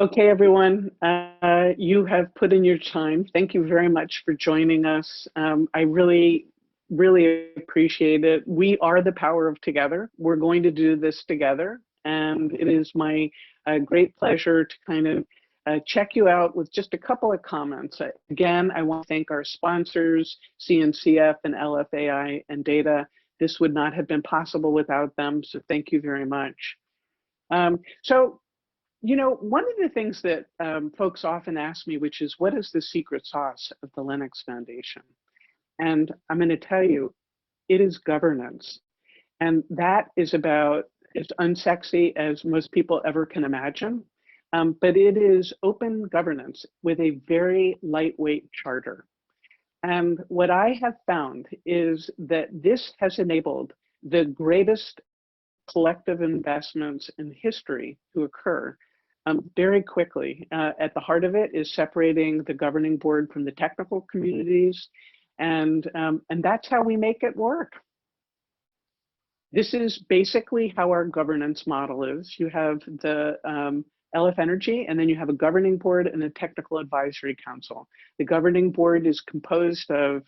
Okay, everyone, you have put in your time. Thank you very much for joining us. I really appreciate it. We are the power of together. We're going to do this together. And it is my great pleasure to kind of check you out with just a couple of comments. Again, I want to thank our sponsors, CNCF and LFAI and Data. This would not have been possible without them, so thank you very much. So one of the things that folks often ask me, which is, what is the secret sauce of the Linux Foundation? And I'm going to tell you, it is governance. And that is about as unsexy as most people ever can imagine. But it is open governance with a very lightweight charter. And what I have found is that this has enabled the greatest collective investments in history to occur very quickly. At the heart of it is separating the governing board from the technical communities, and that's how we make it work. This is basically how our governance model is. You have the LF Energy, and then you have a governing board and a technical advisory council. The governing board is composed of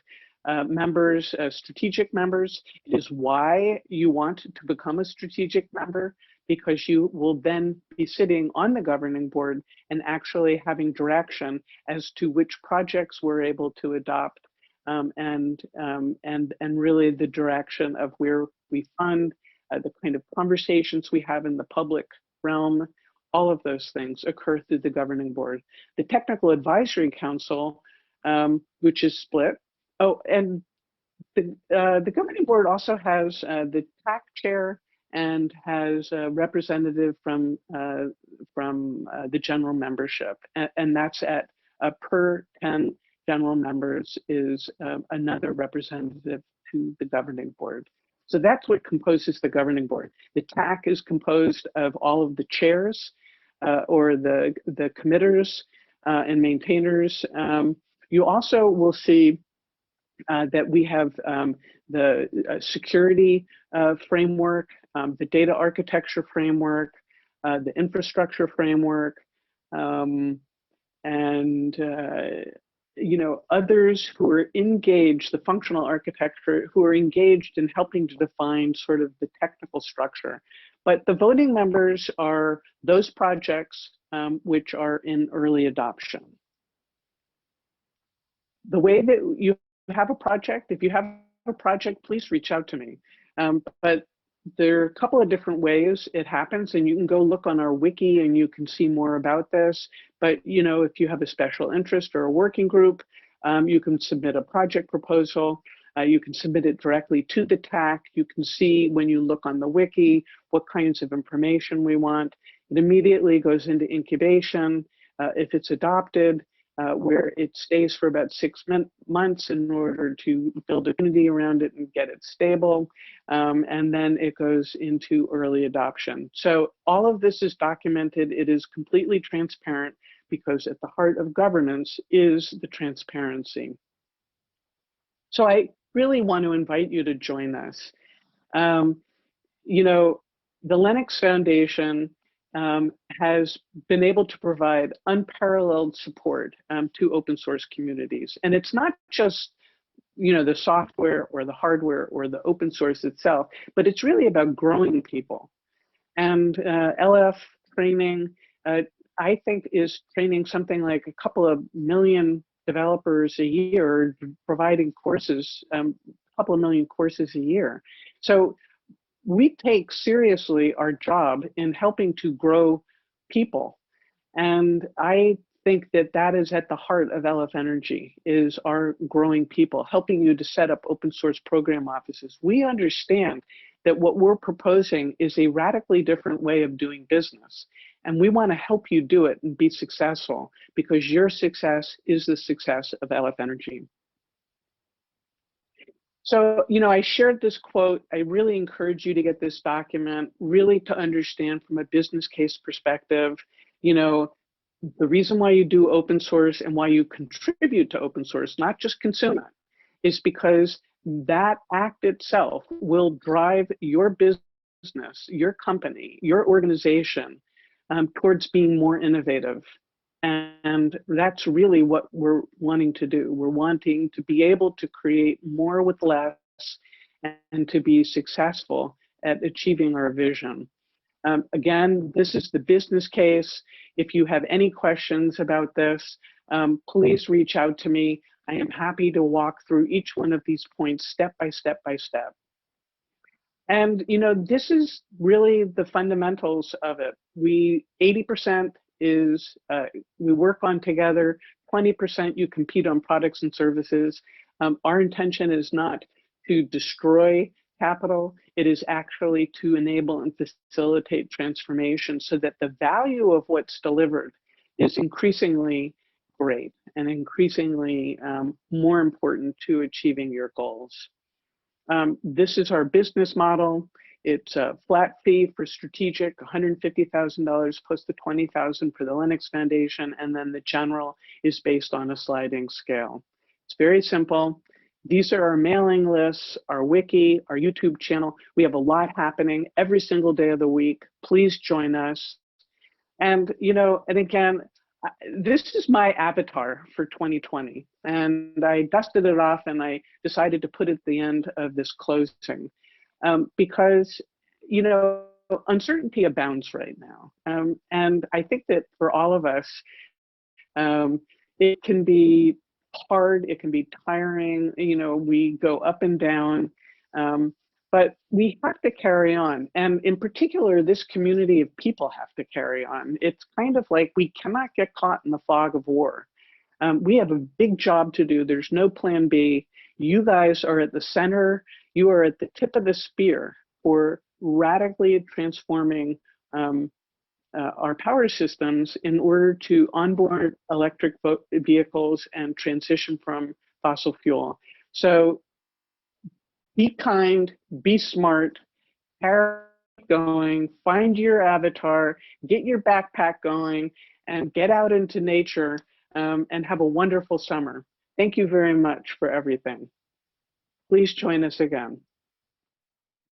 members, strategic members. It is why you want to become a strategic member, because you will then be sitting on the governing board and actually having direction as to which projects we're able to adopt, and really the direction of where we fund, the kind of conversations we have in the public realm. All of those things occur through the governing board. The technical advisory council, which is split. Oh, and the governing board also has the TAC chair and has a representative from the general membership, and that's at per 10 general members is another representative to the governing board. So that's what composes the governing board. The TAC is composed of all of the chairs or the committers and maintainers. You also will see that we have the security framework, the data architecture framework, the infrastructure framework, and others who are engaged, the functional architecture, who are engaged in helping to define sort of the technical structure. But the voting members are those projects which are in early adoption. The way that you have a project, if you have a project, please reach out to me. But there are a couple of different ways it happens, and you can go look on our wiki and you can see more about this. But if you have a special interest or a working group, you can submit a project proposal. You can submit it directly to the TAC. You can see when you look on the wiki what kinds of information we want. It immediately goes into incubation. If it's adopted, where it stays for about 6 months in order to build a community around it and get it stable. And then it goes into early adoption. So all of this is documented. It is completely transparent, because at the heart of governance is the transparency. So I really want to invite you to join us. The Linux Foundation has been able to provide unparalleled support to open source communities. And it's not just the software or the hardware or the open source itself, but it's really about growing people. And LF training, I think, is training something like a couple of million developers a year, providing courses, a couple of million courses a year. So we take seriously our job in helping to grow people. And I think that that is at the heart of LF Energy, is our growing people, helping you to set up open source program offices. We understand that what we're proposing is a radically different way of doing business. And we want to help you do it and be successful, because your success is the success of LF Energy. So, I shared this quote. I really encourage you to get this document, really to understand from a business case perspective, the reason why you do open source and why you contribute to open source, not just consume it, is because that act itself will drive your business, your company, your organization towards being more innovative. And that's really what we're wanting to do. We're wanting to be able to create more with less and to be successful at achieving our vision. Again, this is the business case. If you have any questions about this, please reach out to me. I am happy to walk through each one of these points step by step by step. And this is really the fundamentals of it. 80% is we work on together, 20% you compete on products and services. Our intention is not to destroy capital, it is actually to enable and facilitate transformation so that the value of what's delivered is increasingly great and increasingly more important to achieving your goals. This is our business model. It's a flat fee for strategic, $150,000 plus the $20,000 for the Linux Foundation, and then the general is based on a sliding scale. It's very simple. These are our mailing lists, our wiki, our YouTube channel. We have a lot happening every single day of the week. Please join us. And and again, this is my avatar for 2020, and I dusted it off and I decided to put it at the end of this closing because uncertainty abounds right now, and I think that for all of us it can be hard, it can be tiring, we go up and down, but we have to carry on. And in particular, this community of people have to carry on. It's kind of like we cannot get caught in the fog of war. We have a big job to do. There's no plan B. You guys are at the center. You are at the tip of the spear for radically transforming our power systems in order to onboard electric vehicles and transition from fossil fuel. So be kind, be smart, carry going, find your avatar, get your backpack going, and get out into nature and have a wonderful summer. Thank you very much for everything. Please join us again.